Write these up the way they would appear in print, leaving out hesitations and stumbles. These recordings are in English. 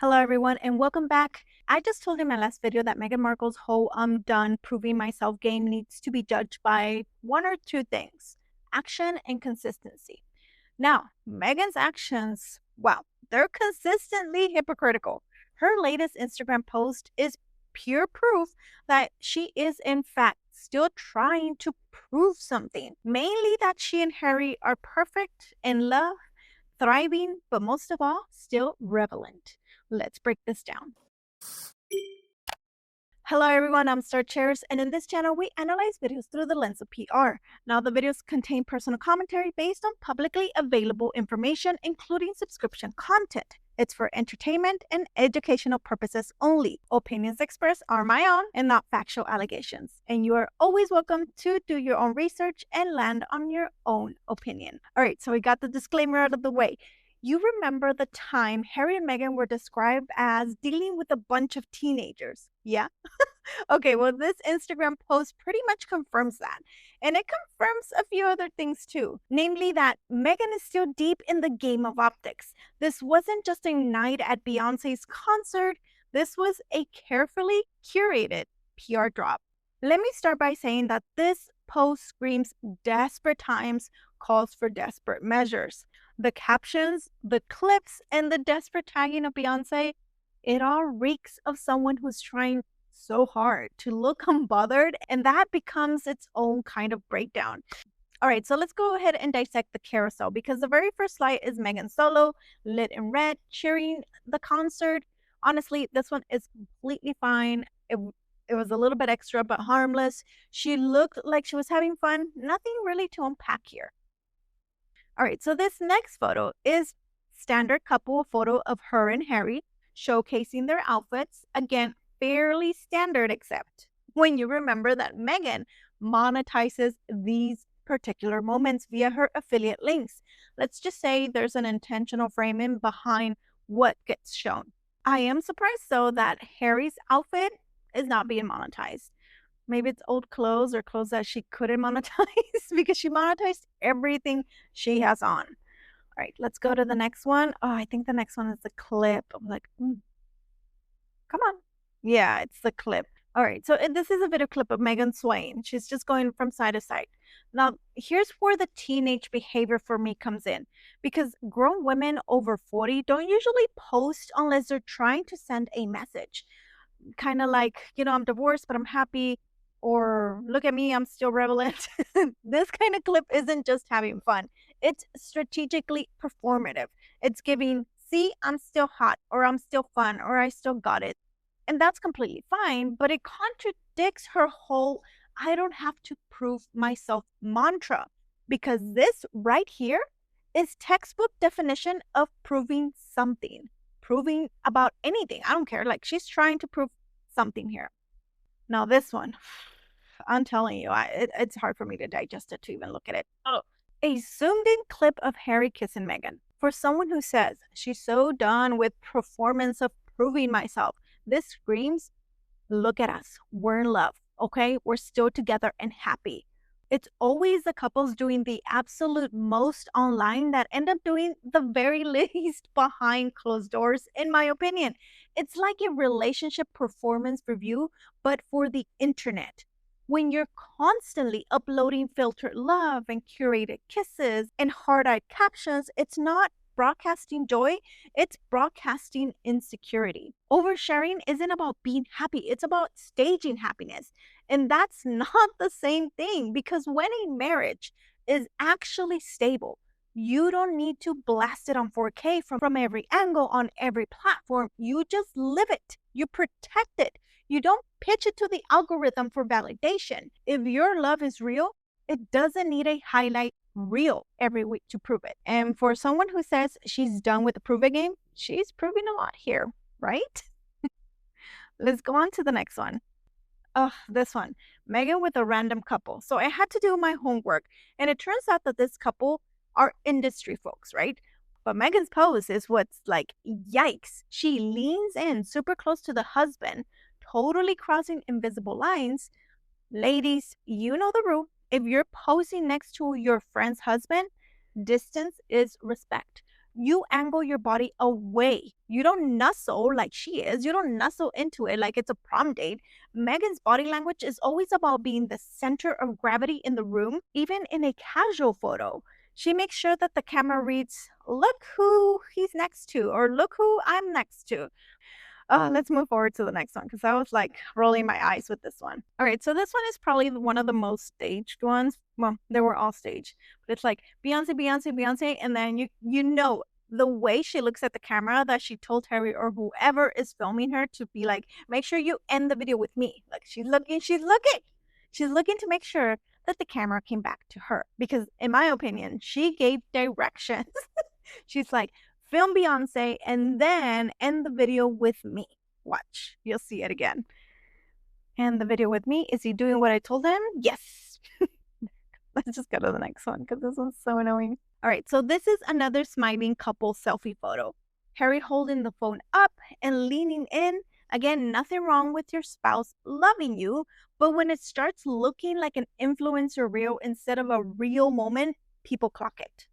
Hello everyone and welcome back. I just told in my last video that Meghan Markle's whole I'm done proving myself game needs to be judged by one or two things: action and consistency. Now, Meghan's actions, wow, they're consistently hypocritical. Her latest Instagram post is pure proof that she is in fact still trying to prove something. Mainly that she and Harry are perfect, in love, thriving, but most of all, still relevant. Let's break this down. Hello everyone, I'm Star Chairs, and in this channel we analyze videos through the lens of PR. Now the videos contain personal commentary based on publicly available information, including subscription content. It's for entertainment and educational purposes only. Opinions expressed are my own and not factual allegations. And you are always welcome to do your own research and land on your own opinion. Alright, so we got the disclaimer out of the way. You remember the time Harry and Meghan were described as dealing with a bunch of teenagers, yeah? Okay, well, this Instagram post pretty much confirms that. And it confirms a few other things too. Namely that Meghan is still deep in the game of optics. This wasn't just a night at Beyonce's concert. This was a carefully curated PR drop. Let me start by saying that this post screams desperate times, calls for desperate measures. The captions, the clips, and the desperate tagging of Beyonce, it all reeks of someone who's trying so hard to look unbothered, and that becomes its own kind of breakdown. All right, so let's go ahead and dissect the carousel, because the very first slide is Meghan Solo, lit in red, cheering the concert. Honestly, this one is completely fine. It was a little bit extra, but harmless. She looked like she was having fun. Nothing really to unpack here. All right, so this next photo is standard couple photo of her and Harry showcasing their outfits. Again, fairly standard, except when you remember that Meghan monetizes these particular moments via her affiliate links. Let's just say there's an intentional framing behind what gets shown. I am surprised though that Harry's outfit is not being monetized. Maybe it's old clothes or clothes that she couldn't monetize because she monetized everything she has on. All right, let's go to the next one. Oh, I think the next one is the clip. I'm like, come on. Yeah, it's the clip. All right, so this is a video clip of Meghan Swain. She's just going from side to side. Now, here's where the teenage behavior for me comes in, because grown women over 40 don't usually post unless they're trying to send a message. Kind of like, I'm divorced, but I'm happy, or look at me, I'm still relevant. This kind of clip isn't just having fun. It's strategically performative. It's giving, see, I'm still hot, or I'm still fun, or I still got it. And that's completely fine, but it contradicts her whole I don't have to prove myself mantra, because this right here is textbook definition of proving something, proving about anything. I don't care. Like, she's trying to prove something here. Now this one, I'm telling you, it's hard for me to digest it, to even look at it. Oh, a zoomed in clip of Harry kissing Meghan. For someone who says she's so done with performance of proving myself, this screams, look at us, we're in love, okay? We're still together and happy. It's always the couples doing the absolute most online that end up doing the very least behind closed doors, in my opinion. It's like a relationship performance review, but for the internet. When you're constantly uploading filtered love and curated kisses and hard-eyed captions, it's not broadcasting joy, it's broadcasting insecurity. Oversharing isn't about being happy, it's about staging happiness. And that's not the same thing, because when a marriage is actually stable, you don't need to blast it on 4K from every angle on every platform. You just live it. You protect it. You don't pitch it to the algorithm for validation. If your love is real, it doesn't need a highlight reel every week to prove it. And for someone who says she's done with the proving game, she's proving a lot here, right? Let's go on to the next one. Oh, this one, Meghan with a random couple. So I had to do my homework, and it turns out that this couple are industry folks, right? But Meghan's pose is what's like, yikes. She leans in super close to the husband, totally crossing invisible lines. Ladies, you know the rule. If you're posing next to your friend's husband, distance is respect. you angle your body away. You don't nuzzle like she is. You don't nuzzle into it like it's a prom date. Meghan's body language is always about being the center of gravity in the room, even in a casual photo. She makes sure that the camera reads, look who he's next to, or look who I'm next to. Let's move forward to the next one because I was like rolling my eyes with this one. All right, so this one is probably one of the most staged ones. Well, they were all staged, but it's like Beyonce, Beyonce, Beyonce, and then you know the way she looks at the camera that she told Harry or whoever is filming her to be like, make sure you end the video with me. Like she's looking to make sure that the camera came back to her because, in my opinion, she gave directions. She's like, film Beyonce and then end the video with me. Watch, you'll see it again. End the video with me. Is he doing what I told him? Yes. Let's just go to the next one because this one's so annoying. All right, so this is another smiling couple selfie photo. Harry holding the phone up and leaning in. Again, nothing wrong with your spouse loving you, but when it starts looking like an influencer reel instead of a real moment, people clock it.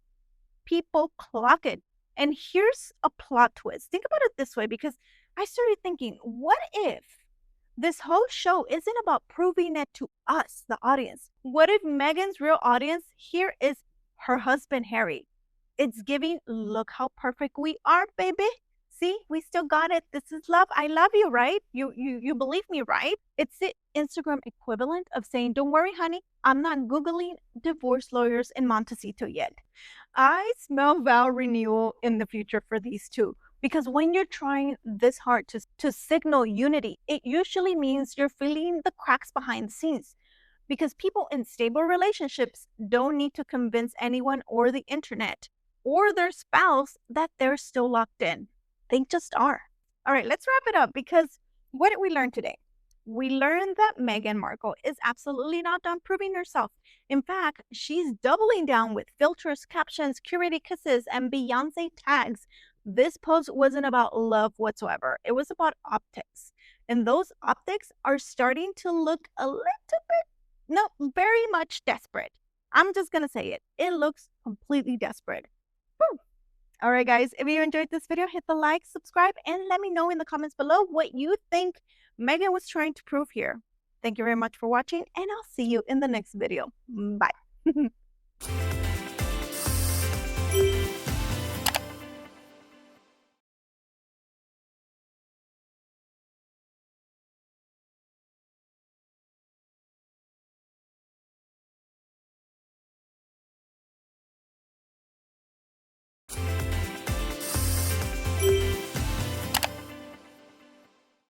People clock it. And here's a plot twist. Think about it this way, because I started thinking, what if this whole show isn't about proving it to us, the audience? What if Meghan's real audience here is her husband, Harry? It's giving, look how perfect we are, baby. See, we still got it. This is love. I love you, right? You believe me, right? It's the Instagram equivalent of saying, don't worry, honey. I'm not Googling divorce lawyers in Montecito yet. I smell vow renewal in the future for these two. Because when you're trying this hard to signal unity, it usually means you're feeling the cracks behind the scenes. Because people in stable relationships don't need to convince anyone or the internet or their spouse that they're still locked in. They just are. All right, let's wrap it up because what did we learn today? We learned that Meghan Markle is absolutely not done proving herself. In fact, she's doubling down with filters, captions, curated kisses, and Beyonce tags. This post wasn't about love whatsoever. It was about optics. And those optics are starting to look a little bit, no, very much desperate. I'm just going to say it. It looks completely desperate. Whew. All right, guys, if you enjoyed this video, hit the like, subscribe, and let me know in the comments below what you think Meghan was trying to prove here. Thank you very much for watching, and I'll see you in the next video. Bye.